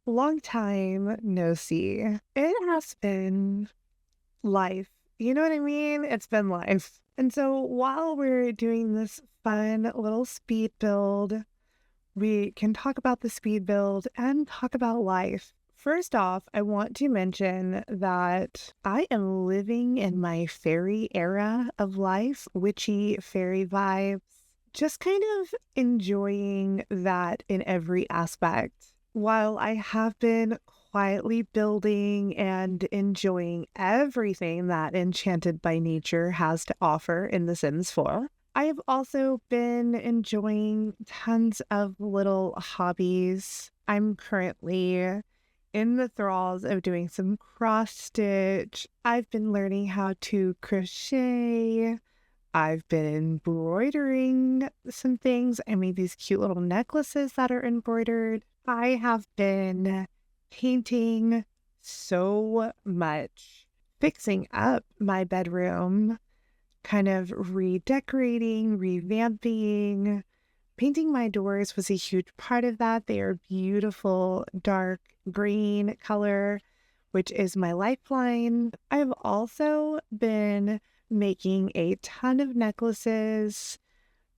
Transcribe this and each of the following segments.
Long time no see. It has been life. You know what I mean? It's been life. And so while we're doing this fun little speed build, we can talk about the speed build and talk about life. First off, I want to mention that I am living in my fairy era of life, witchy fairy vibes, just kind of enjoying that in every aspect. While I have been quietly building and enjoying everything that Enchanted by Nature has to offer in The Sims 4, I have also been enjoying tons of little hobbies. I'm currently in the thralls of doing some cross stitch. I've been learning how to crochet. I've been embroidering some things. I made these cute little necklaces that are embroidered. I have been painting so much, fixing up my bedroom, kind of redecorating, revamping. Painting my doors was a huge part of that. They are beautiful, dark green color, which is my lifeline. I've also been making a ton of necklaces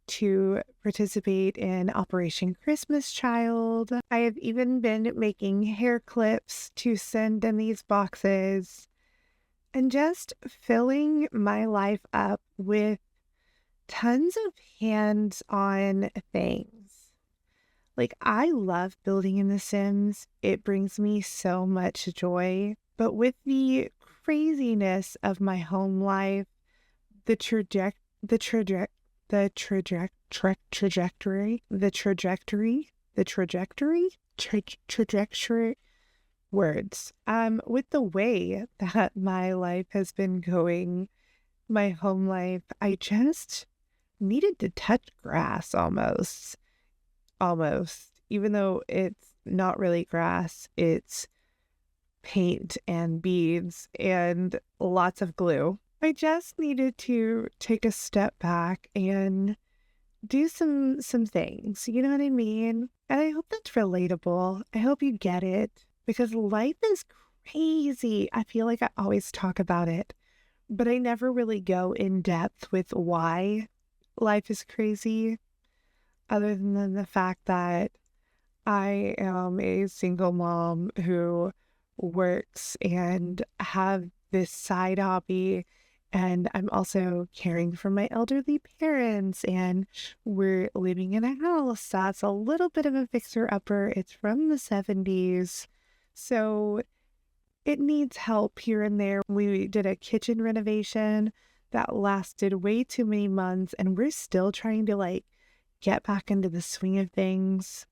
to participate in Operation Christmas Child. I have even been making hair clips to send in these boxes and just filling my life up with tons of hands-on things. Like, I love building in The Sims. It brings me so much joy. But with the craziness of my home life, the traje- the traje- the traje- tra- trajectory, the trajectory, the trajectory, trajectory words. With the way that my life has been going, my home life, I just needed to touch grass almost, even though it's not really grass, it's paint and beads and lots of glue. I just needed to take a step back and do some things. You know what I mean? And I hope that's relatable. I hope you get it because life is crazy. I feel like I always talk about it, but I never really go in depth with why life is crazy, other than the fact that I am a single mom who works and have this side hobby. And I'm also caring for my elderly parents, and we're living in a house that's a little bit of a fixer-upper. It's from the 70s, so it needs help here and there. We did a kitchen renovation that lasted way too many months, and we're still trying to get back into the swing of things.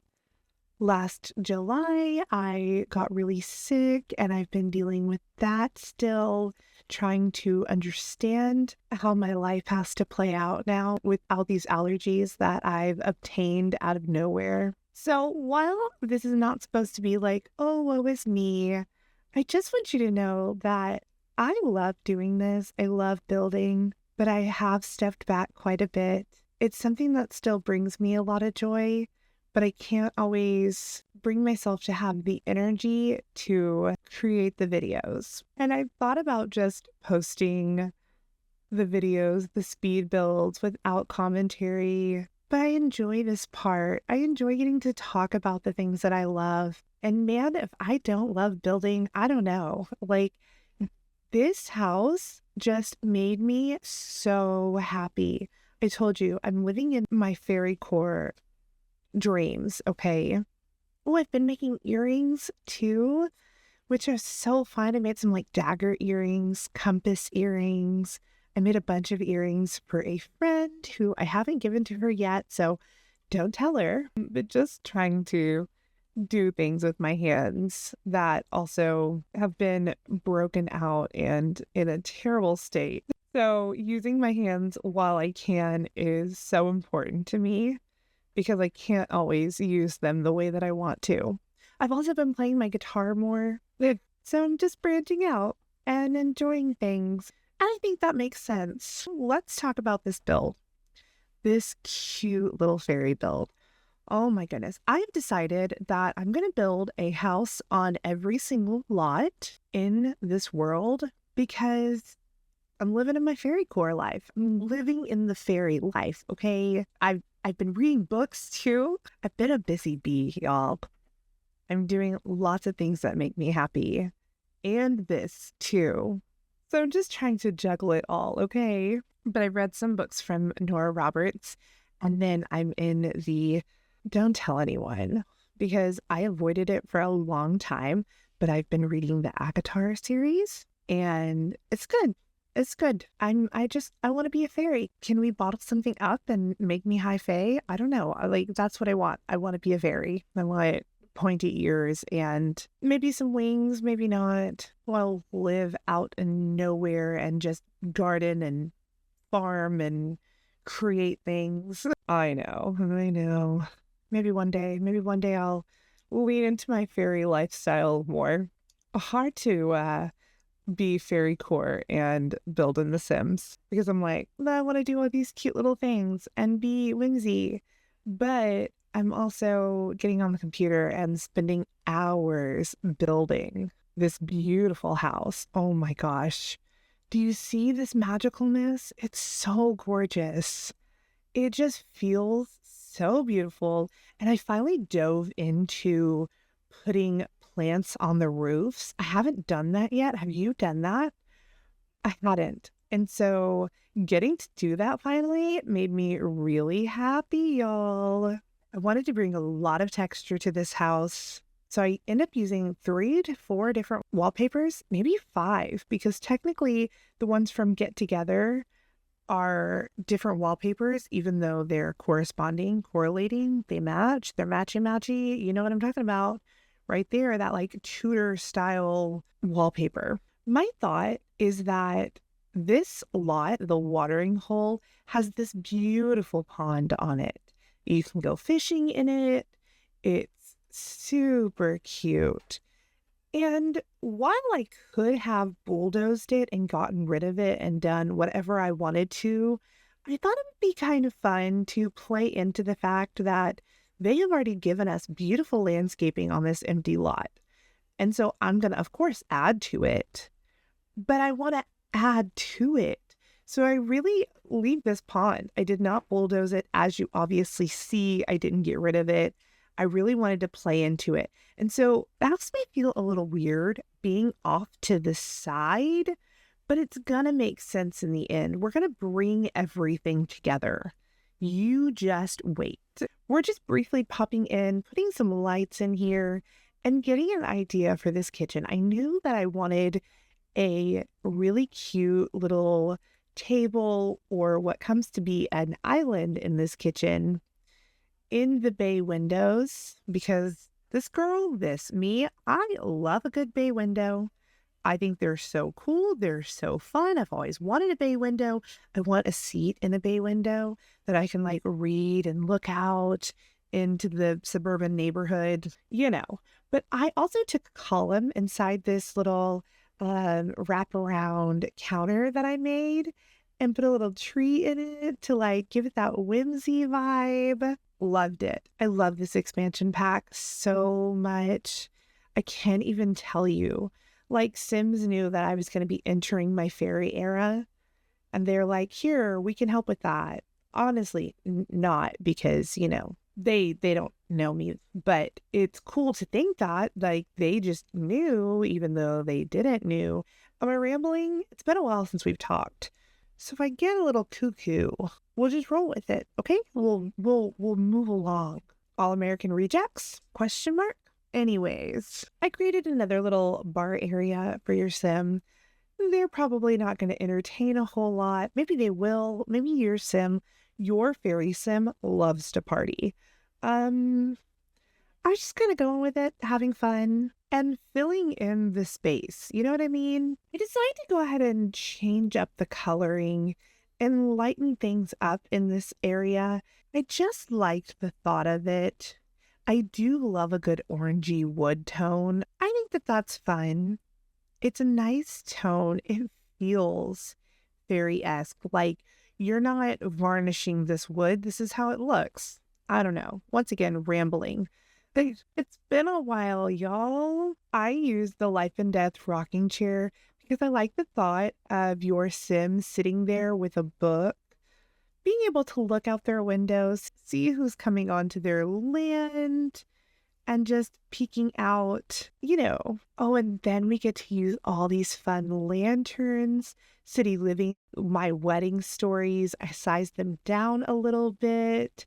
Last July, I got really sick, and I've been dealing with that still, trying to understand how my life has to play out now with all these allergies that I've obtained out of nowhere. So while this is not supposed to be like, oh, woe is me, I just want you to know that I love doing this. I love building, but I have stepped back quite a bit. It's something that still brings me a lot of joy, but I can't always bring myself to have the energy to create the videos. And I've thought about just posting the videos, the speed builds without commentary, but I enjoy this part. I enjoy getting to talk about the things that I love. And man, if I don't love building, I don't know. This house just made me so happy. I told you, I'm living in my fairy core dreams, okay? Oh, I've been making earrings too, which are so fun. I made some dagger earrings, compass earrings. I made a bunch of earrings for a friend who I haven't given to her yet, so don't tell her. But just trying to do things with my hands that also have been broken out and in a terrible state. So using my hands while I can is so important to me, because I can't always use them the way that I want to. I've also been playing my guitar more, so I'm just branching out and enjoying things. And I think that makes sense. Let's talk about this build, this cute little fairy build. Oh my goodness. I've decided that I'm going to build a house on every single lot in this world because I'm living in my fairy core life. I'm living in the fairy life, okay? I've been reading books too. I've been a busy bee, y'all. I'm doing lots of things that make me happy. And this too. So I'm just trying to juggle it all, okay? But I read some books from Nora Roberts, and then I'm in the don't tell anyone because I avoided it for a long time, but I've been reading the Akatar series and it's good. It's good. I want to be a fairy. Can we bottle something up and make me high fae? I don't know. Like, that's what I want. I want to be a fairy. I want pointy ears and maybe some wings, maybe not. I'll live out in nowhere and just garden and farm and create things. I know, I know. Maybe one day I'll lean into my fairy lifestyle more. Hard to be fairy core and build in The Sims because I'm like, I want to do all these cute little things and be whimsy. But I'm also getting on the computer and spending hours building this beautiful house. Oh my gosh. Do you see this magicalness? It's so gorgeous. It just feels so beautiful. And I finally dove into putting plants on the roofs. I haven't done that yet. Have you done that? I hadn't. And so getting to do that finally made me really happy, y'all. I wanted to bring a lot of texture to this house. So I end up using 3 to 4 different wallpapers, maybe 5, because technically the ones from Get Together are different wallpapers, even though they're correlating, they match, they're matchy. You know what I'm talking about? Right there, that like Tudor style wallpaper. My thought is that this lot, the watering hole, has this beautiful pond on it. You can go fishing in it. It's super cute. And while I could have bulldozed it and gotten rid of it and done whatever I wanted to, I thought it would be kind of fun to play into the fact that they have already given us beautiful landscaping on this empty lot. And so I'm going to, of course, add to it, but I want to add to it. So I really leave this pond. I did not bulldoze it. As you obviously see, I didn't get rid of it. I really wanted to play into it. And so that makes me feel a little weird being off to the side, but it's going to make sense in the end. We're going to bring everything together. You just wait. We're just briefly popping in, putting some lights in here, and getting an idea for this kitchen. I knew that I wanted a really cute little table or what comes to be an island in this kitchen in the bay windows because me, I love a good bay window. I think they're so cool. They're so fun. I've always wanted a bay window. I want a seat in a bay window that I can like read and look out into the suburban neighborhood, you know. But I also took a column inside this little wraparound counter that I made and put a little tree in it to like give it that whimsy vibe. Loved it. I love this expansion pack so much. I can't even tell you. Like Sims knew that I was going to be entering my fairy era and they're like, here, we can help with that. Honestly, not because, you know, they don't know me, but it's cool to think that like they just knew, even though they didn't knew. Am I rambling? It's been a while since we've talked. So if I get a little cuckoo, we'll just roll with it, okay? We'll move along. All American Rejects? Question mark? Anyways, I created another little bar area for your sim. They're probably not going to entertain a whole lot. Maybe they will. Maybe your fairy sim loves to party. I was just kind of going with it, having fun and filling in the space. You know what I mean? I decided to go ahead and change up the coloring and lighten things up in this area. I just liked the thought of it. I do love a good orangey wood tone. I think that that's fun. It's a nice tone. It feels fairy-esque. Like you're not varnishing this wood. This is how it looks. I don't know. Once again, rambling. It's been a while, y'all. I use the Life and Death rocking chair because I like the thought of your sim sitting there with a book, being able to look out their windows, see who's coming onto their land, and just peeking out, you know. Oh, and then we get to use all these fun lanterns, city living, my wedding stories. I sized them down a little bit.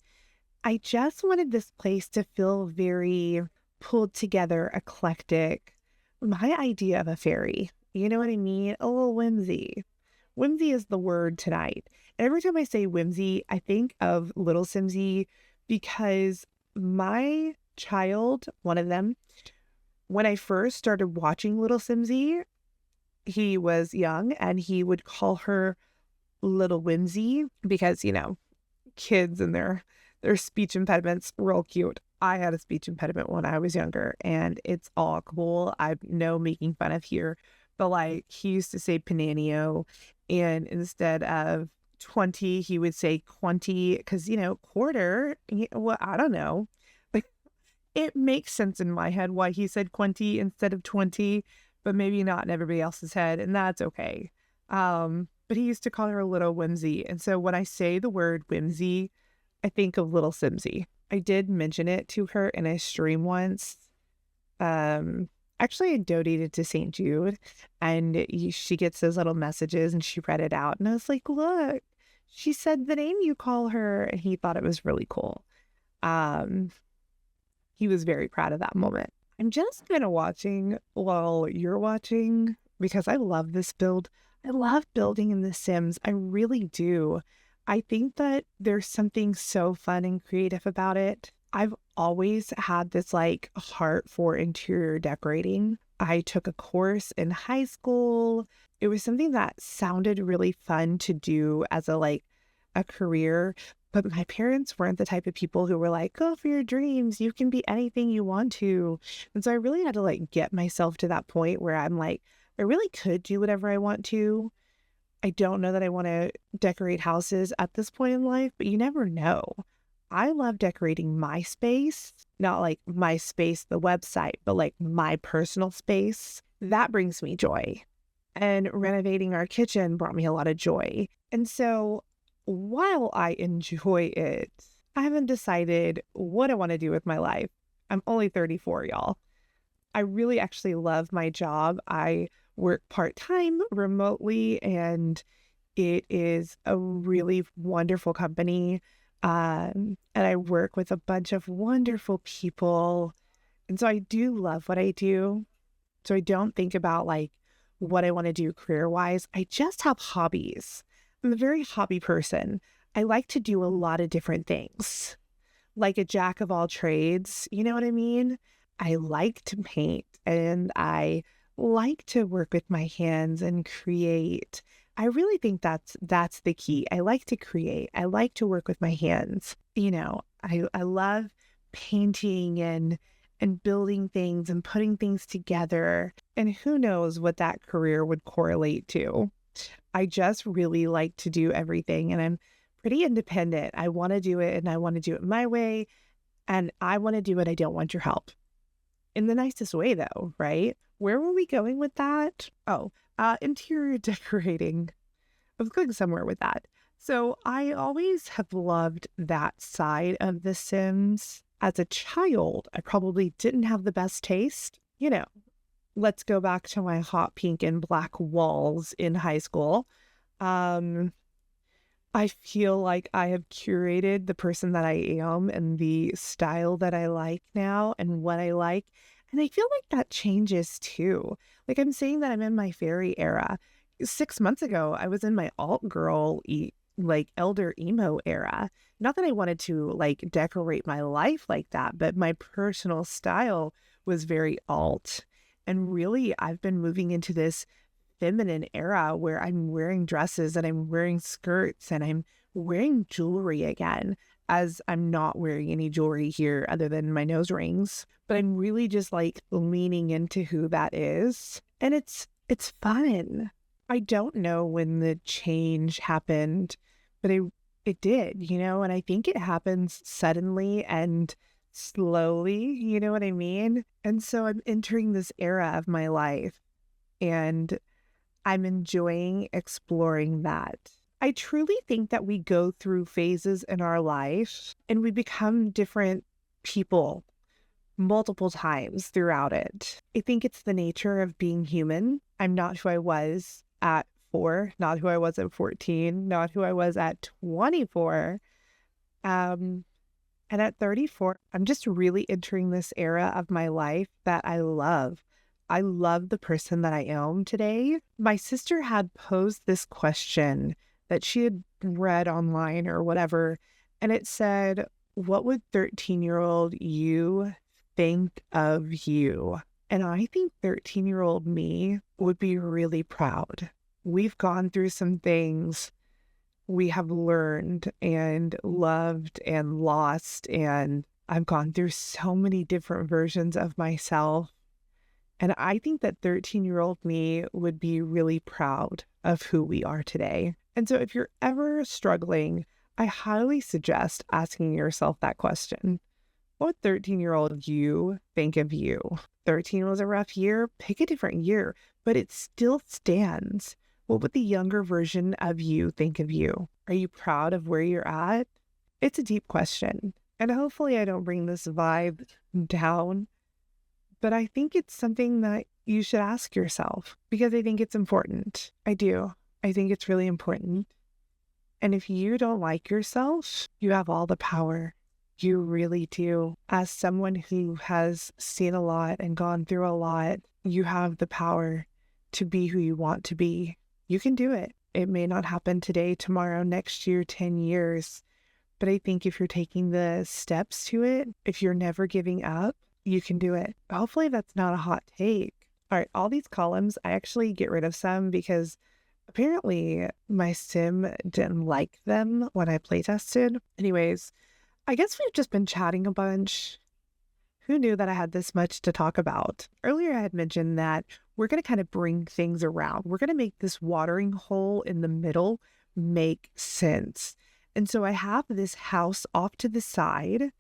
I just wanted this place to feel very pulled together, eclectic. My idea of a fairy, you know what I mean? A little whimsy. Whimsy is the word tonight. Every time I say whimsy, I think of Little Simsy because my child, one of them, when I first started watching Little Simsy, he was young and he would call her Little Whimsy because, you know, kids and their speech impediments, real cute. I had a speech impediment when I was younger and it's all cool. I'm no making fun of here, but like he used to say Pananio and instead of 20, he would say Quanty because, you know, quarter, well, I don't know. Like it makes sense in my head why he said Quanty instead of 20, but maybe not in everybody else's head, and that's okay. But he used to call her a Little Whimsy. And so when I say the word whimsy, I think of Little Simsy. I did mention it to her in a stream once. Actually, I donated to St. Jude, and she gets those little messages, and she read it out, and I was like, "Look, she said the name you call her," and he thought it was really cool. Um, he was very proud of that moment. I'm just kind of watching while you're watching because I love this build. I love building in The Sims. I really do. I think that there's something so fun and creative about it. I've always had this like heart for interior decorating. I took a course in high school. It was something that sounded really fun to do as a career, but my parents weren't the type of people who were like, go for your dreams. You can be anything you want to. And so I really had to like get myself to that point where I'm like, I really could do whatever I want to. I don't know that I want to decorate houses at this point in life, but you never know. I love decorating my space, not like my space, the website, but like my personal space. That brings me joy. And renovating our kitchen brought me a lot of joy. And so while I enjoy it, I haven't decided what I want to do with my life. I'm only 34, y'all. I really actually love my job. I work part-time remotely and it is a really wonderful company. And I work with a bunch of wonderful people. And so I do love what I do. So I don't think about like what I want to do career-wise. I just have hobbies. I'm a very hobby person. I like to do a lot of different things, like a jack of all trades. You know what I mean? I like to paint and I like to work with my hands and create. I really think that's the key. I like to create. I like to work with my hands. You know, I love painting and building things and putting things together. And who knows what that career would correlate to. I just really like to do everything and I'm pretty independent. I want to do it and I want to do it my way. And I want to do it. I don't want your help. In the nicest way though, right? Where were we going with that? Oh, interior decorating. I was going somewhere with that. So I always have loved that side of The Sims. As a child, I probably didn't have the best taste. You know, let's go back to my hot pink and black walls in high school. I feel like I have curated the person that I am and the style that I like now and what I like. And I feel like that changes too. Like I'm saying that I'm in my fairy era. 6 months ago, I was in my alt girl, like elder emo era. Not that I wanted to like decorate my life like that, but my personal style was very alt. And really, I've been moving into this feminine era where I'm wearing dresses and I'm wearing skirts and I'm wearing jewelry again, as I'm not wearing any jewelry here other than my nose rings. But I'm really just like leaning into who that is. And it's fun. I don't know when the change happened, but it did, and I think it happens suddenly and slowly, you know what I mean? And so I'm entering this era of my life and I'm enjoying exploring that. I truly think that we go through phases in our life and we become different people multiple times throughout it. I think it's the nature of being human. I'm not who I was at 4, not who I was at 14, not who I was at 24. Um, and at 34, I'm just really entering this era of my life that I love. I love the person that I am today. My sister had posed this question that she had read online or whatever, and it said, "What would 13-year-old you think of you?" And I think 13-year-old me would be really proud. We've gone through some things. We have learned and loved and lost, and I've gone through so many different versions of myself. And I think that 13-year-old me would be really proud of who we are today. And so if you're ever struggling, I highly suggest asking yourself that question. What would 13-year-old you think of you? 13 was a rough year. Pick a different year, but it still stands. What would the younger version of you think of you? Are you proud of where you're at? It's a deep question. And hopefully I don't bring this vibe down, but I think it's something that you should ask yourself because I think it's important. I do. I think it's really important. And if you don't like yourself, you have all the power. You really do. As someone who has seen a lot and gone through a lot, you have the power to be who you want to be. You can do it. It may not happen today, tomorrow, next year, 10 years. But I think if you're taking the steps to it, if you're never giving up, you can do it. Hopefully that's not a hot take. All right, all these columns, I actually get rid of some because apparently my sim didn't like them when I play tested. Anyways, I guess we've just been chatting a bunch. Who knew that I had this much to talk about? Earlier, I had mentioned that we're going to kind of bring things around. We're going to make this watering hole in the middle make sense. And so I have this house off to the side.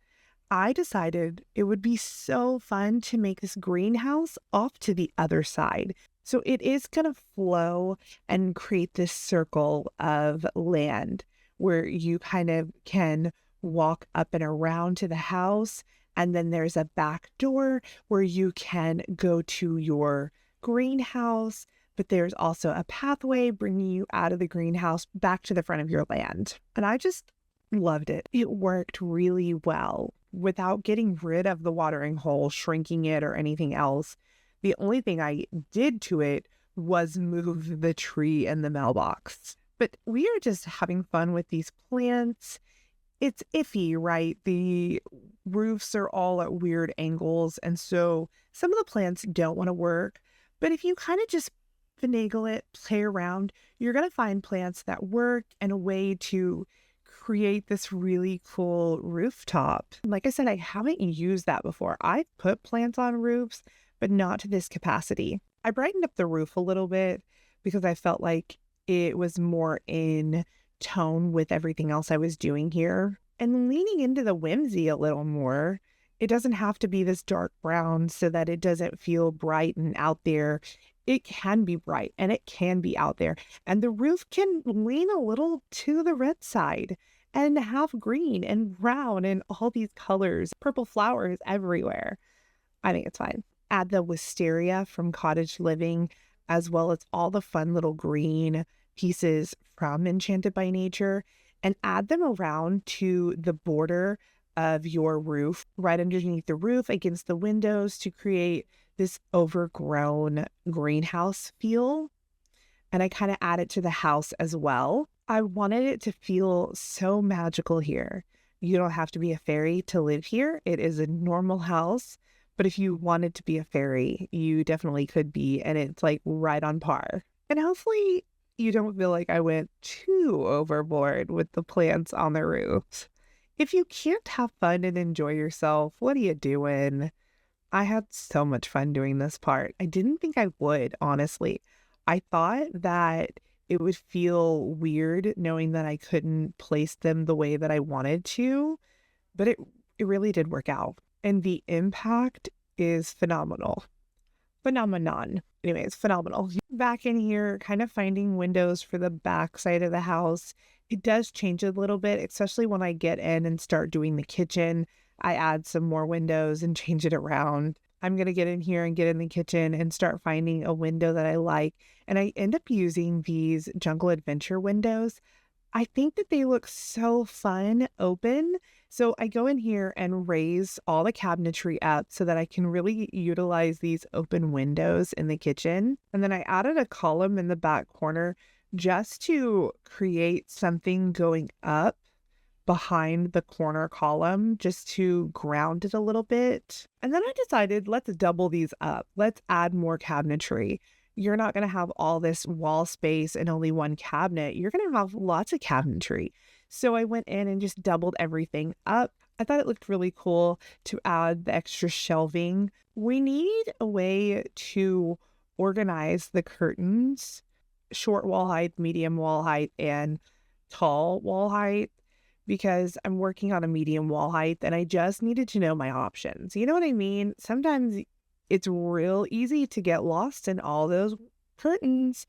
I decided it would be so fun to make this greenhouse off to the other side. So it is going to flow and create this circle of land where you kind of can walk up and around to the house. And then there's a back door where you can go to your greenhouse, but there's also a pathway bringing you out of the greenhouse back to the front of your land. And I just loved it. It worked really well without getting rid of the watering hole, shrinking it, or anything else. The only thing I did to it was move the tree and the mailbox. But we are just having fun with these plants. It's iffy, right? The roofs are all at weird angles, and so some of the plants don't want to work. But if you kind of just finagle it, play around, you're going to find plants that work and a way to create this really cool rooftop. Like I said, I haven't used that before. I've put plants on roofs, but not to this capacity. I brightened up the roof a little bit because I felt like it was more in tone with everything else I was doing here. And leaning into the whimsy a little more. It doesn't have to be this dark brown so that it doesn't feel bright and out there. It can be bright and it can be out there. And the roof can lean a little to the red side and have green and brown and all these colors, purple flowers everywhere. I think it's fine. Add the wisteria from Cottage Living, as well as all the fun little green pieces from Enchanted by Nature, and add them around to the border of your roof, right underneath the roof, against the windows, to create this overgrown greenhouse feel. And I kind of add it to the house as well. I wanted it to feel so magical here. You don't have to be a fairy to live here. It is a normal house. But if you wanted to be a fairy, you definitely could be. And it's like right on par. And hopefully you don't feel like I went too overboard with the plants on the roofs. If you can't have fun and enjoy yourself, what are you doing? I had so much fun doing this part. I didn't think I would, honestly. I thought that it would feel weird knowing that I couldn't place them the way that I wanted to, but it really did work out. And the impact is phenomenal. Phenomenon. Anyways, phenomenal. Back in here, kind of finding windows for the back side of the house. It does change a little bit, especially when I get in and start doing the kitchen. I add some more windows and change it around. I'm going to get in here and get in the kitchen and start finding a window that I like. And I end up using these Jungle Adventure windows. I think that they look so fun open. So I go in here and raise all the cabinetry up so that I can really utilize these open windows in the kitchen. And then I added a column in the back corner just to create something going up behind the corner column, just to ground it a little bit. And then I decided, let's double these up. Let's add more cabinetry. You're not going to have all this wall space and only one cabinet. You're going to have lots of cabinetry. So I went in and just doubled everything up. I thought it looked really cool to add the extra shelving. We need a way to organize the curtains, short wall height, medium wall height, and tall wall height, because I'm working on a medium wall height and I just needed to know my options. You know what I mean? Sometimes it's real easy to get lost in all those curtains.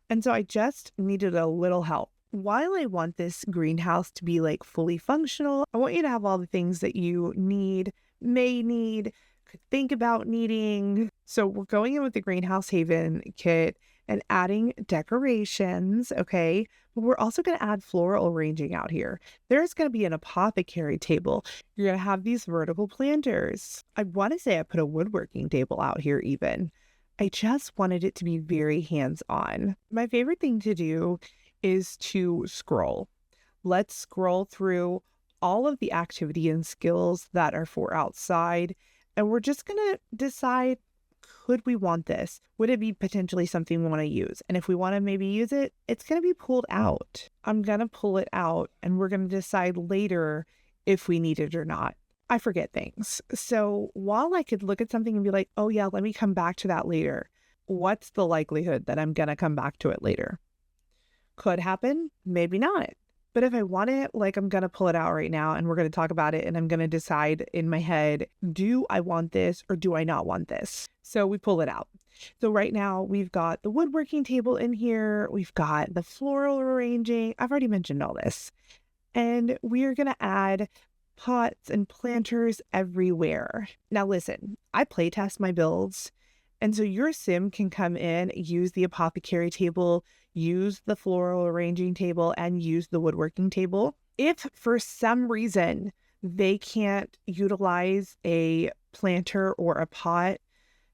And so I just needed a little help. While I want this greenhouse to be like fully functional, I want you to have all the things that you need, may need, could think about needing. So we're going in with the Greenhouse Haven kit and adding decorations, okay? But we're also going to add floral arranging out here. There's going to be an apothecary table. You're going to have these vertical planters. I want to say I put a woodworking table out here even. I just wanted it to be very hands-on. My favorite thing to do is to scroll. Let's scroll through all of the activity and skills that are for outside. And we're just going to decide, could we want this? Would it be potentially something we want to use? And if we want to maybe use it, it's going to be pulled out. I'm going to pull it out and we're going to decide later if we need it or not. I forget things. So while I could look at something and be like, oh yeah, let me come back to that later, what's the likelihood that I'm going to come back to it later? Could happen, maybe not. But if I want it, like, I'm going to pull it out right now and we're going to talk about it and I'm going to decide in my head, do I want this or do I not want this? So we pull it out. So right now we've got the woodworking table in here. We've got the floral arranging. I've already mentioned all this. And we're going to add pots and planters everywhere. Now listen, I playtest my builds. And so your sim can come in, use the apothecary table, use the floral arranging table, and use the woodworking table. If for some reason they can't utilize a planter or a pot,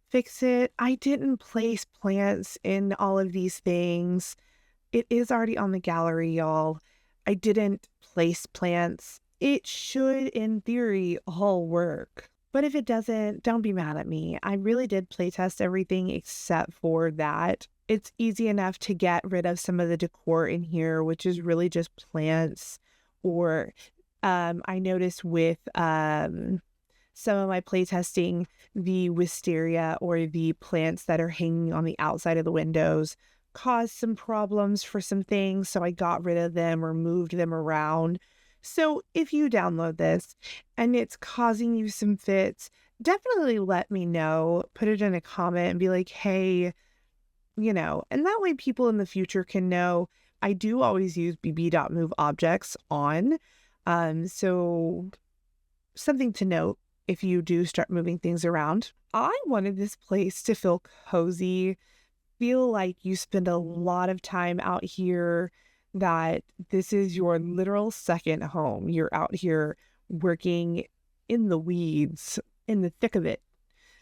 fix it. I didn't place plants in all of these things. It is already on the gallery, y'all. I didn't place plants. It should, in theory, all work. But if it doesn't, don't be mad at me. I really did playtest everything except for that. It's easy enough to get rid of some of the decor in here, which is really just plants. Or I noticed with some of my playtesting, the wisteria or the plants that are hanging on the outside of the windows caused some problems for some things. So I got rid of them or moved them around. So if you download this and it's causing you some fits, definitely let me know. Put it in a comment and be like, hey, and that way people in the future can know. I do always use bb.moveobjects on. So something to note if you do start moving things around. I wanted this place to feel cozy, feel like you spend a lot of time out here, that this is your literal second home. You're out here working in the weeds, in the thick of it,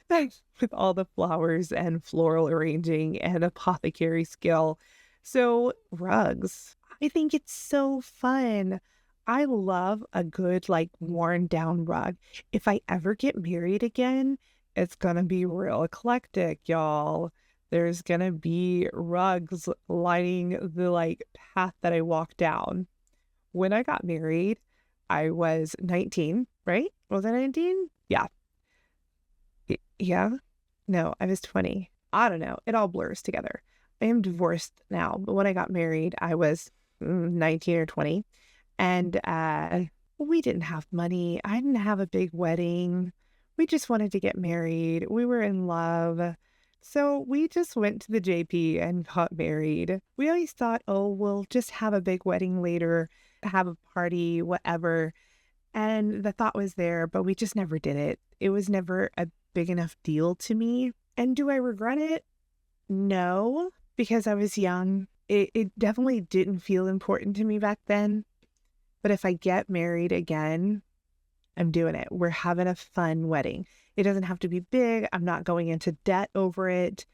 with all the flowers and floral arranging and apothecary skill. So rugs, I think it's so fun. I love a good, worn down rug. If I ever get married again, it's gonna be real eclectic, y'all. There's gonna be rugs lining the path that I walk down. When I got married, I was 19, right? Was I 19? Yeah. Yeah. No, I was 20. I don't know. It all blurs together. I am divorced now, but when I got married, I was 19 or 20. And we didn't have money. I didn't have a big wedding. We just wanted to get married. We were in love. So we just went to the JP and got married. We always thought, oh, we'll just have a big wedding later, have a party, whatever. And the thought was there, but we just never did it. It was never a big enough deal to me. And do I regret it? No, because I was young. It definitely didn't feel important to me back then. But if I get married again, I'm doing it. We're having a fun wedding. It doesn't have to be big. I'm not going into debt over it.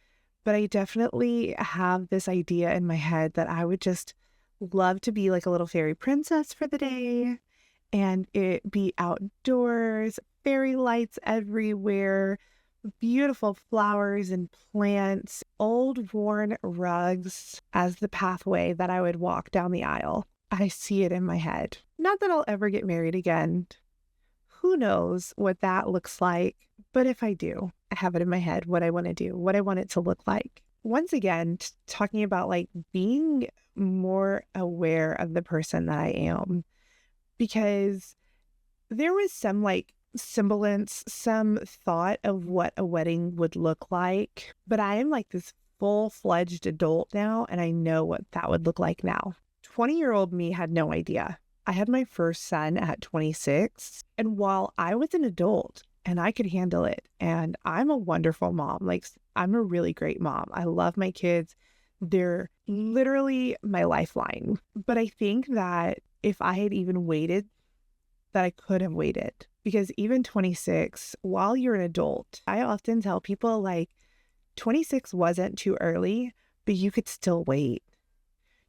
But I definitely have this idea in my head that I would just love to be like a little fairy princess for the day, and it be outdoors, fairy lights everywhere, beautiful flowers and plants, old worn rugs as the pathway that I would walk down the aisle. I see it in my head. Not that I'll ever get married again. Who knows what that looks like? But if I do, I have it in my head what I want to do, what I want it to look like. Once again, talking about like being more aware of the person that I am, because there was some like semblance, some thought of what a wedding would look like. But I am like this full-fledged adult now, and I know what that would look like now. 20-year-old me had no idea. I had my first son at 26, and while I was an adult and I could handle it, and I'm a wonderful mom, like I'm a really great mom. I love my kids. They're literally my lifeline. But I think that if I had even waited, that I could have waited. Because even 26, while you're an adult, I often tell people like 26 wasn't too early, but you could still wait.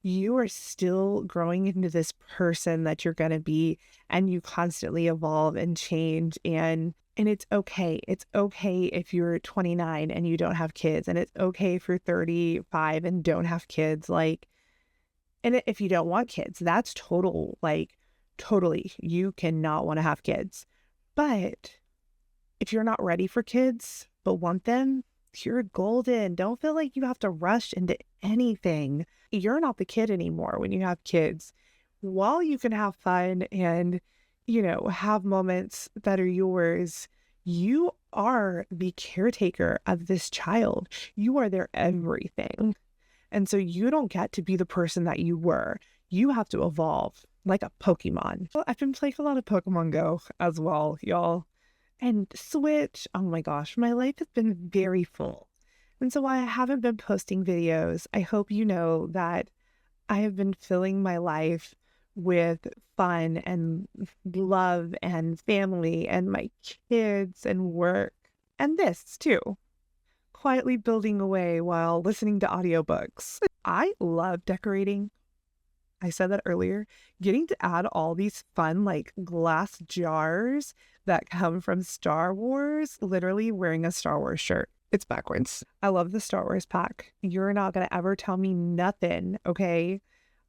You are still growing into this person that you're going to be, and you constantly evolve and change, and it's okay. It's okay if you're 29 and you don't have kids, and it's okay if you're 35 and don't have kids. Like, and if you don't want kids, that's totally, you cannot want to have kids. But if you're not ready for kids but want them, you're golden. Don't feel like you have to rush into anything. You're not the kid anymore when you have kids. While you can have fun and, have moments that are yours, you are the caretaker of this child. You are their everything. And so you don't get to be the person that you were. You have to evolve like a Pokemon. Well, I've been playing a lot of Pokemon Go as well, y'all. And Switch, oh my gosh, my life has been very full. And so while I haven't been posting videos, I hope you know that I have been filling my life with fun and love and family and my kids and work. And this too, quietly building away while listening to audiobooks. I love decorating. I said that earlier, getting to add all these fun like glass jars that come from Star Wars, literally wearing a Star Wars shirt. It's backwards. I love the Star Wars pack. You're not going to ever tell me nothing, okay?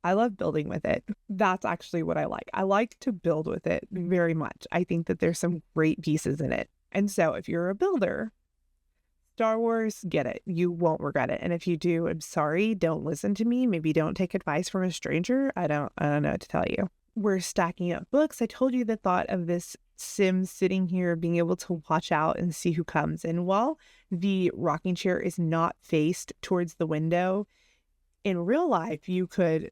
I love building with it. That's actually what I like. I like to build with it very much. I think that there's some great pieces in it. And so if you're a builder, Star Wars, get it. You won't regret it. And if you do, I'm sorry, don't listen to me. Maybe don't take advice from a stranger. I don't know what to tell you. We're stacking up books. I told you the thought of this sim sitting here being able to watch out and see who comes. And while the rocking chair is not faced towards the window, in real life, you could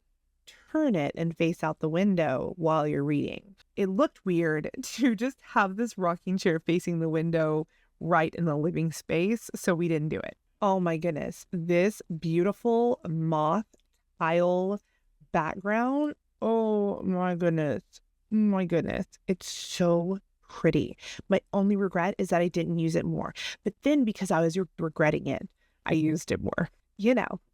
turn it and face out the window while you're reading. It looked weird to just have this rocking chair facing the window right in the living space, so we didn't do it. Oh my goodness, this beautiful moth tile background. Oh my goodness. It's so pretty. My only regret is that I didn't use it more. But then because I was regretting it, I used it more.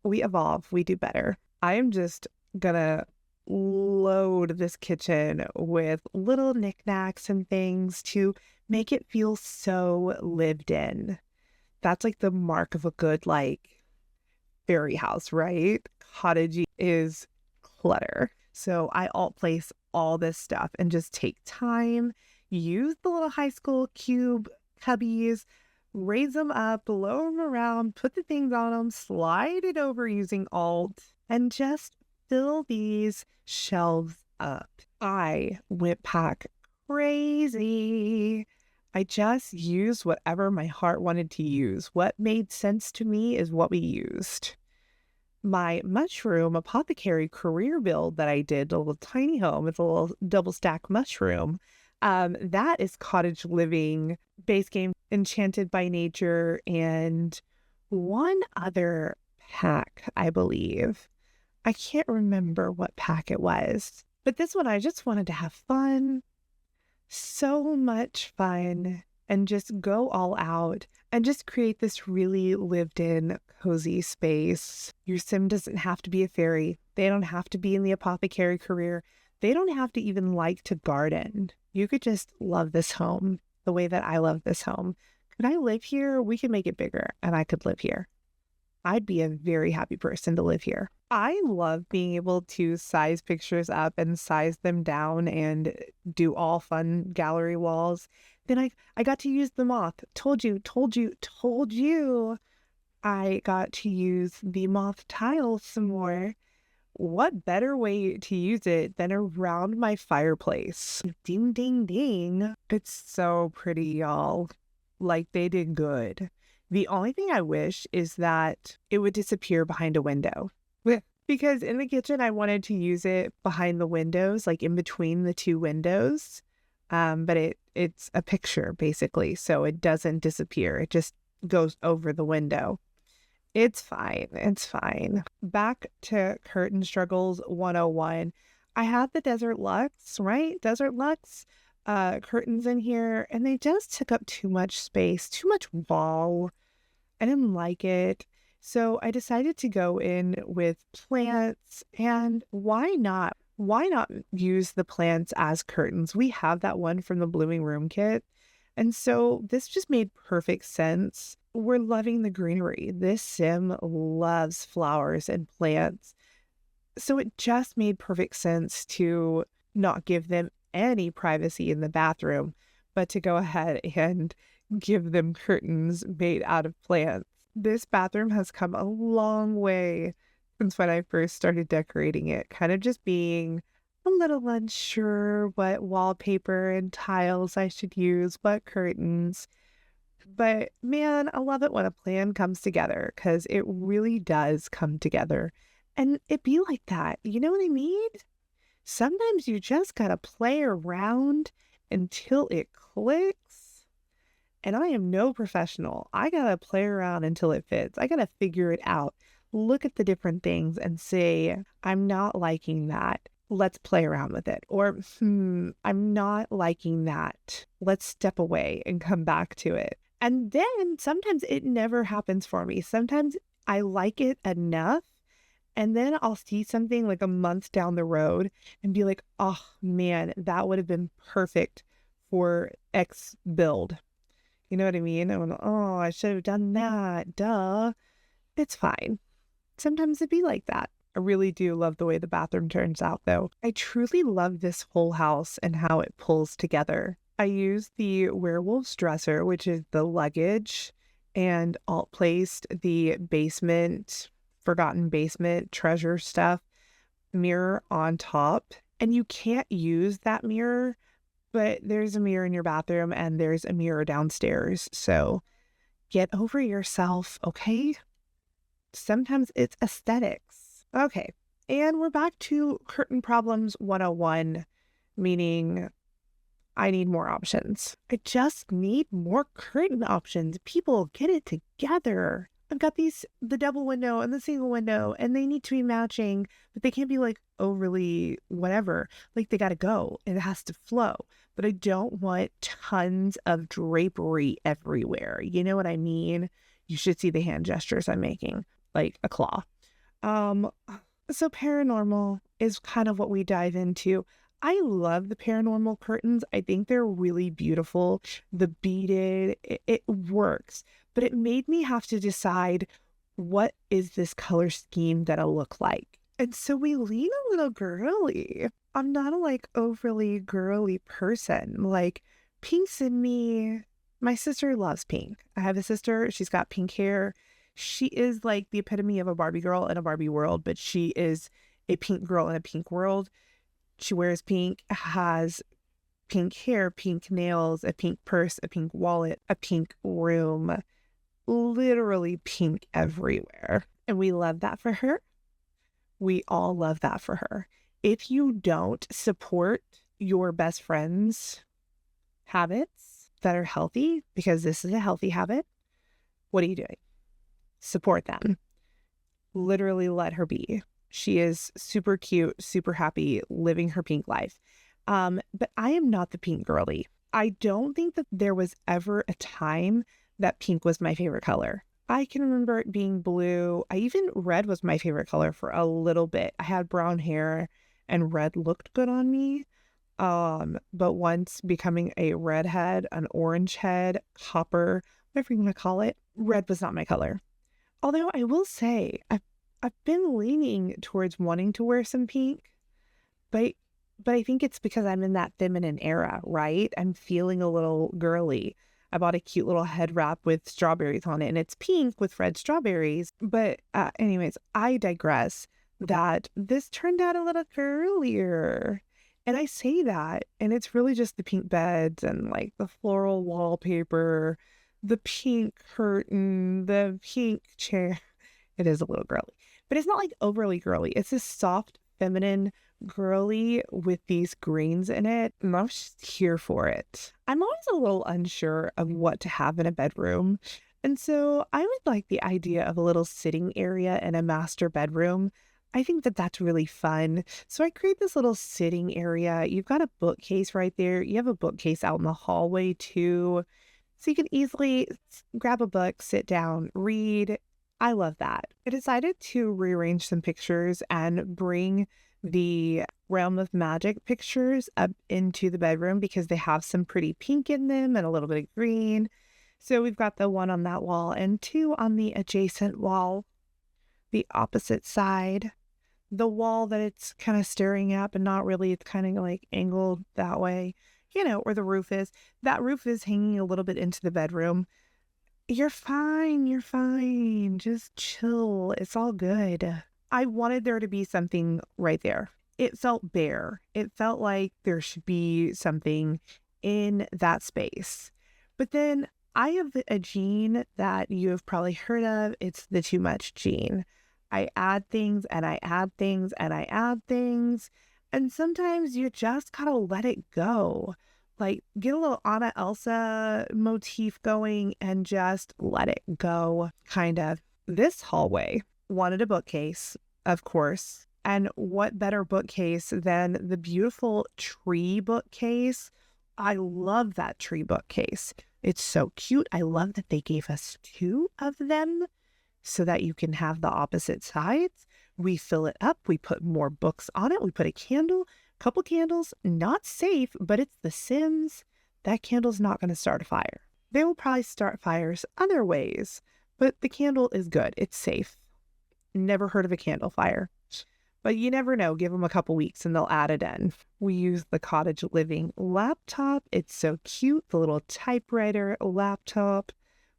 We evolve, we do better. I am just gonna load this kitchen with little knickknacks and things to make it feel so lived in. That's like the mark of a good fairy house, right? Cottagey is clutter. So I alt place all this stuff and just take time, use the little high school cube cubbies, raise them up, blow them around, put the things on them, slide it over using Alt, and just fill these shelves up. I went pack crazy. I just used whatever my heart wanted to use. What made sense to me is what we used. My mushroom apothecary career build that I did, a little tiny home, it's a little double stack mushroom. That is cottage living, base game, enchanted by nature, and one other pack, I believe. I can't remember what pack it was, but this one I just wanted to have fun, so much fun, and just go all out and just create this really lived in, cozy space. Your sim doesn't have to be a fairy. They don't have to be in the apothecary career. They don't have to even like to garden. You could just love this home the way that I love this home. Could I live here? We could make it bigger and I could live here. I'd be a very happy person to live here. I love being able to size pictures up and size them down and do all fun gallery walls. Then I got to use the moth. Told you. I got to use the moth tile some more. What better way to use it than around my fireplace? Ding, ding, ding. It's so pretty, y'all. Like, they did good. The only thing I wish is that it would disappear behind a window. Because in the kitchen, I wanted to use it behind the windows, like in between the two windows. But it's a picture, basically, so it doesn't disappear. It just goes over the window. It's fine. It's fine. Back to curtain struggles 101. I had the Desert Luxe, right? Desert Luxe curtains in here, and they just took up too much space, too much wall. I didn't like it. So I decided to go in with plants, and why not? Why not use the plants as curtains? We have that one from the Blooming Room kit. And so this just made perfect sense. We're loving the greenery. This sim loves flowers and plants. So it just made perfect sense to not give them any privacy in the bathroom, but to go ahead and give them curtains made out of plants. This bathroom has come a long way since when I first started decorating it, kind of just being a little unsure what wallpaper and tiles I should use, what curtains. But man, I love it when a plan comes together, because it really does come together. And it be like that. You know what I mean? Sometimes you just gotta play around until it clicks. And I am no professional. I gotta play around until it fits. I gotta figure it out. Look at the different things and say, I'm not liking that. Let's play around with it. Or, I'm not liking that. Let's step away and come back to it. And then sometimes it never happens for me. Sometimes I like it enough, and then I'll see something like a month down the road and be like, oh man, that would have been perfect for X build. You know what I mean? And oh, I should have done that. Duh. It's fine. Sometimes it'd be like that. I really do love the way the bathroom turns out, though. I truly love this whole house and how it pulls together. I use the werewolf's dresser, which is the luggage, and alt placed the basement, forgotten basement treasure stuff mirror on top. And you can't use that mirror, but there's a mirror in your bathroom and there's a mirror downstairs. So get over yourself, okay? Sometimes it's aesthetics. Okay, and we're back to curtain problems 101, meaning I need more options. I just need more curtain options. People, get it together. I've got the double window and the single window, and they need to be matching, but they can't be like overly whatever. Like, they gotta go. It has to flow. But I don't want tons of drapery everywhere. You know what I mean? You should see the hand gestures I'm making, like a claw. So paranormal is kind of what we dive into. I love the paranormal curtains. I think they're really beautiful. The beaded, it works, but it made me have to decide, what is this color scheme gonna look like? And so we lean a little girly. I'm not a like overly girly person. Like, pinks in me, My sister loves pink. I have a sister. She's got pink hair. She is like the epitome of a Barbie girl in a Barbie world, but she is a pink girl in a pink world. She wears pink, has pink hair, pink nails, a pink purse, a pink wallet, a pink room, literally pink everywhere. And we love that for her. We all love that for her. If you don't support your best friend's habits that are healthy, because this is a healthy habit, what are you doing? Support them. Literally let her be. She is super cute, super happy, living her pink life. But I am not the pink girly. I don't think that there was ever a time that pink was my favorite color. I can remember it being blue. Red was my favorite color for a little bit. I had brown hair and red looked good on me. But once becoming a redhead, an orange head, copper, whatever you want to call it, red was not my color. Although I will say, I've been leaning towards wanting to wear some pink, but I think it's because I'm in that feminine era, right? I'm feeling a little girly. I bought a cute little head wrap with strawberries on it, and it's pink with red strawberries. But anyways, I digress. That this turned out a little girlier. And I say that, and it's really just the pink beds and like the floral wallpaper, the pink curtain, the pink chair. It is a little girly, but it's not like overly girly. It's this soft, feminine girly with these greens in it, and I'm just here for it. I'm always a little unsure of what to have in a bedroom, and so I would like the idea of a little sitting area in a master bedroom. I think that that's really fun. So I create this little sitting area. You've got a bookcase right there. You have a bookcase out in the hallway too. So you can easily grab a book, sit down, read. I love that. I decided to rearrange some pictures and bring the Realm of Magic pictures up into the bedroom because they have some pretty pink in them and a little bit of green. So we've got the one on that wall and two on the adjacent wall, the opposite side. The wall that it's kind of staring at, but not really. It's kind of like angled that way, where the roof is. That roof is hanging a little bit into the bedroom. You're fine. You're fine. Just chill. It's all good. I wanted there to be something right there. It felt bare. It felt like there should be something in that space. But then I have a gene that you have probably heard of. It's the too much gene. I add things and I add things and I add things. And sometimes you just gotta let it go. Like get a little Anna Elsa motif going and just let it go, kind of. This hallway wanted a bookcase, of course. And what better bookcase than the beautiful tree bookcase? I love that tree bookcase. It's so cute. I love that they gave us two of them, so that you can have the opposite sides. We fill it up. We put more books on it. We put a couple candles, not safe, but it's The Sims. That candle's not going to start a fire. They will probably start fires other ways, but the candle is good. It's safe. Never heard of a candle fire, but you never know. Give them a couple weeks and they'll add it in. We use the Cottage Living laptop. It's so cute. The little typewriter laptop.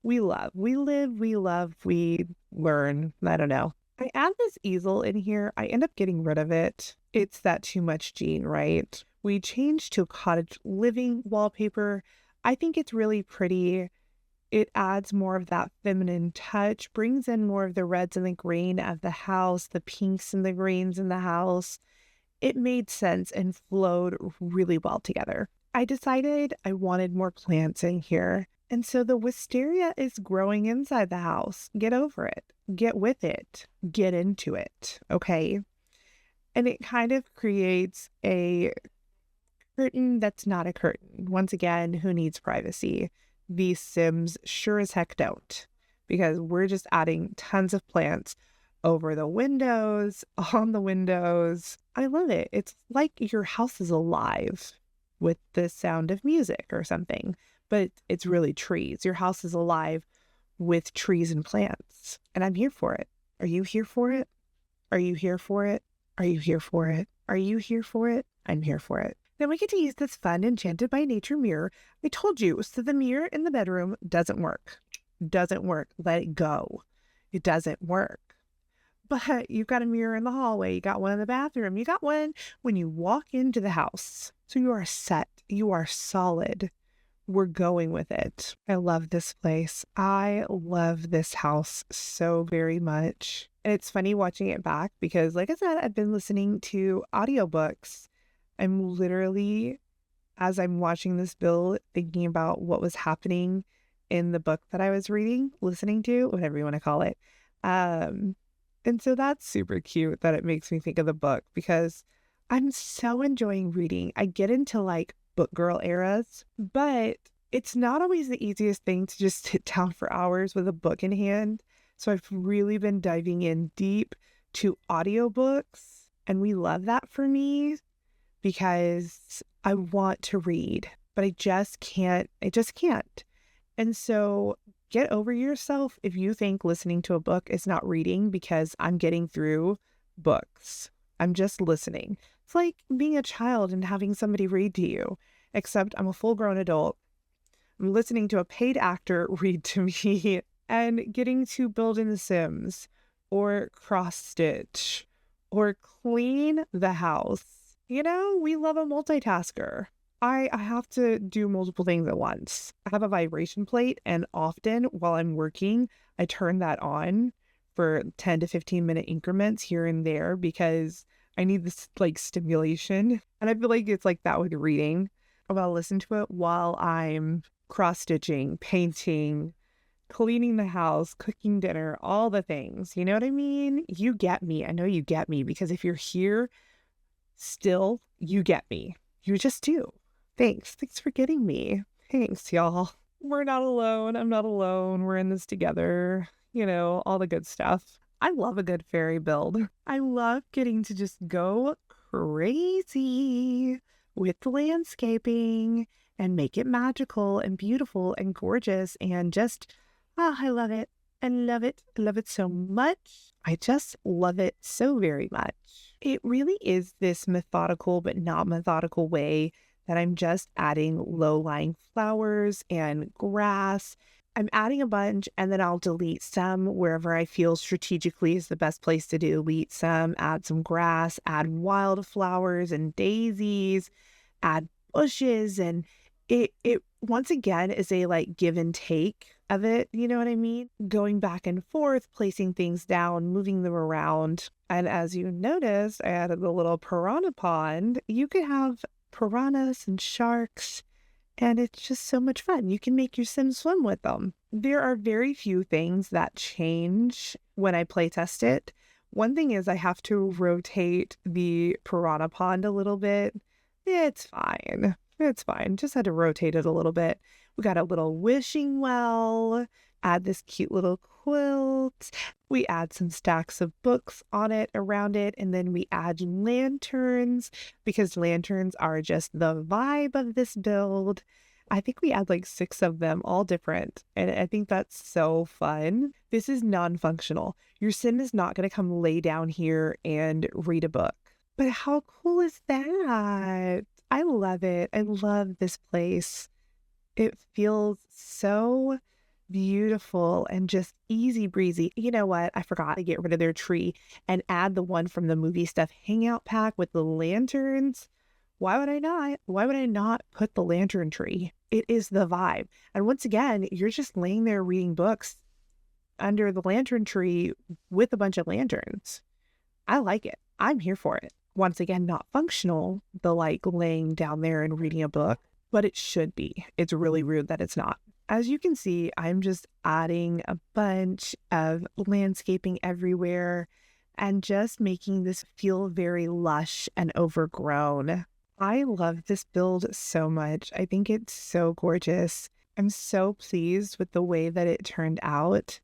We live, we love, we learn. I don't know. I add this easel in here. I end up getting rid of it. It's that too much gene, right? We changed to Cottage Living wallpaper. I think it's really pretty. It adds more of that feminine touch, brings in more of the reds and the green of the house, the pinks and the greens in the house. It made sense and flowed really well together. I decided I wanted more plants in here. And so the wisteria is growing inside the house. Get over it. Get with it. Get into it. Okay. And it kind of creates a curtain that's not a curtain. Once again, who needs privacy? These Sims sure as heck don't, because we're just adding tons of plants over the windows, on the windows. I love it. It's like your house is alive with the sound of music or something. But it's really trees. Your house is alive with trees and plants. And I'm here for it. Are you here for it? Are you here for it? Are you here for it? Are you here for it? I'm here for it. Then we get to use this fun Enchanted by Nature mirror. I told you, so the mirror in the bedroom doesn't work. Doesn't work. Let it go. It doesn't work. But you've got a mirror in the hallway. You got one in the bathroom. You got one when you walk into the house. So you are set. You are solid. We're going with it. I love this place. I love this house so very much. And it's funny watching it back because, like I said, I've been listening to audiobooks. I'm literally, as I'm watching this build, thinking about what was happening in the book that I was reading, listening to, whatever you want to call it. And so that's super cute that it makes me think of the book because I'm so enjoying reading. I get into like book girl eras, but it's not always the easiest thing to just sit down for hours with a book in hand. So I've really been diving in deep to audiobooks, and we love that for me because I want to read, but I just can't. I just can't. And so get over yourself if you think listening to a book is not reading because I'm getting through books. I'm just listening. It's like being a child and having somebody read to you, except I'm a full-grown adult. I'm listening to a paid actor read to me and getting to build in The Sims or cross stitch or clean the house. You know, we love a multitasker. I have to do multiple things at once. I have a vibration plate, and often while I'm working, I turn that on for 10 to 15 minute increments here and there because I need this like stimulation. And I feel like it's like that with reading. I'll listen to it while I'm cross stitching, painting, cleaning the house, cooking dinner, all the things. You know what I mean? You get me. I know you get me because if you're here still, you get me. You just do. Thanks. Thanks for getting me. Thanks, y'all. We're not alone. I'm not alone. We're in this together. You know, all the good stuff. I love a good fairy build. I love getting to just go crazy with the landscaping and make it magical and beautiful and gorgeous and just, I love it. I love it. I love it so much. I just love it so very much. It really is this methodical but not methodical way that I'm just adding low-lying flowers and grass. I'm adding a bunch and then I'll delete some wherever I feel strategically is the best place to delete some, add some grass, add wildflowers and daisies, add bushes, and it once again is a like give and take of it, you know what I mean? Going back and forth, placing things down, moving them around. And as you noticed, I added a little piranha pond. You could have piranhas and sharks, and it's just so much fun. You can make your Sims swim with them. There are very few things that change when I play test it. One thing is I have to rotate the piranha pond a little bit. It's fine. It's fine. Just had to rotate it a little bit. We got a little wishing well, add this cute little quilt. We add some stacks of books on it, around it, and then we add lanterns because lanterns are just the vibe of this build. I think we add like 6 of them, all different, and I think that's so fun. This is non-functional. Your Sim is not going to come lay down here and read a book. But how cool is that? I love it. I love this place. It feels so beautiful and just easy breezy. You know what? I forgot to get rid of their tree and add the one from the movie stuff hangout pack with the lanterns. Why would I not? Why would I not put the lantern tree? It is the vibe. And once again, you're just laying there reading books under the lantern tree with a bunch of lanterns. I like it. I'm here for it. Once again, not functional, the like laying down there and reading a book, but it should be. It's really rude that it's not. As you can see, I'm just adding a bunch of landscaping everywhere and just making this feel very lush and overgrown. I love this build so much. I think it's so gorgeous. I'm so pleased with the way that it turned out.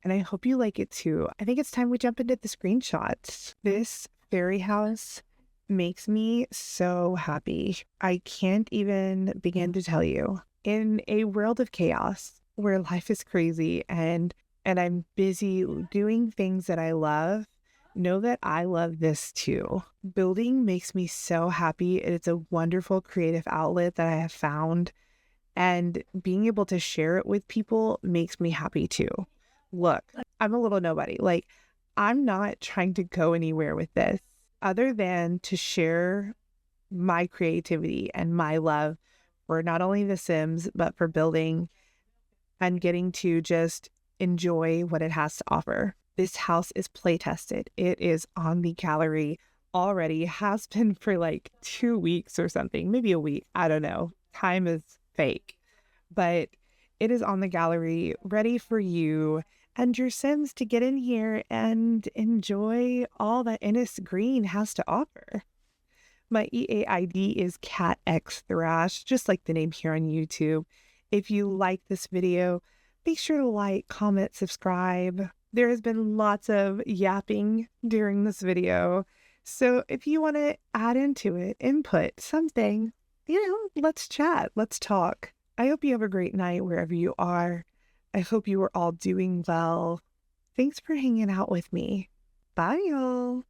And I hope you like it too. I think it's time we jump into the screenshots. This fairy house makes me so happy. I can't even begin to tell you. In a world of chaos where life is crazy and I'm busy doing things that I love, know that I love this too. Building makes me so happy. It's a wonderful creative outlet that I have found, and being able to share it with people makes me happy too. Look, I'm a little nobody. Like, I'm not trying to go anywhere with this other than to share my creativity and my love for not only The Sims, but for building and getting to just enjoy what it has to offer. This house is play tested. It is on the gallery already, has been for like 2 weeks or something, maybe a week. I don't know. Time is fake, but it is on the gallery ready for you and your Sims to get in here and enjoy all that Ennis Green has to offer. My EAID is katxthrash, just like the name here on YouTube. If you like this video, be sure to like, comment, subscribe. There has been lots of yapping during this video, so if you want to add into it, input something, let's chat, let's talk. I hope you have a great night wherever you are. I hope you are all doing well. Thanks for hanging out with me. Bye, y'all.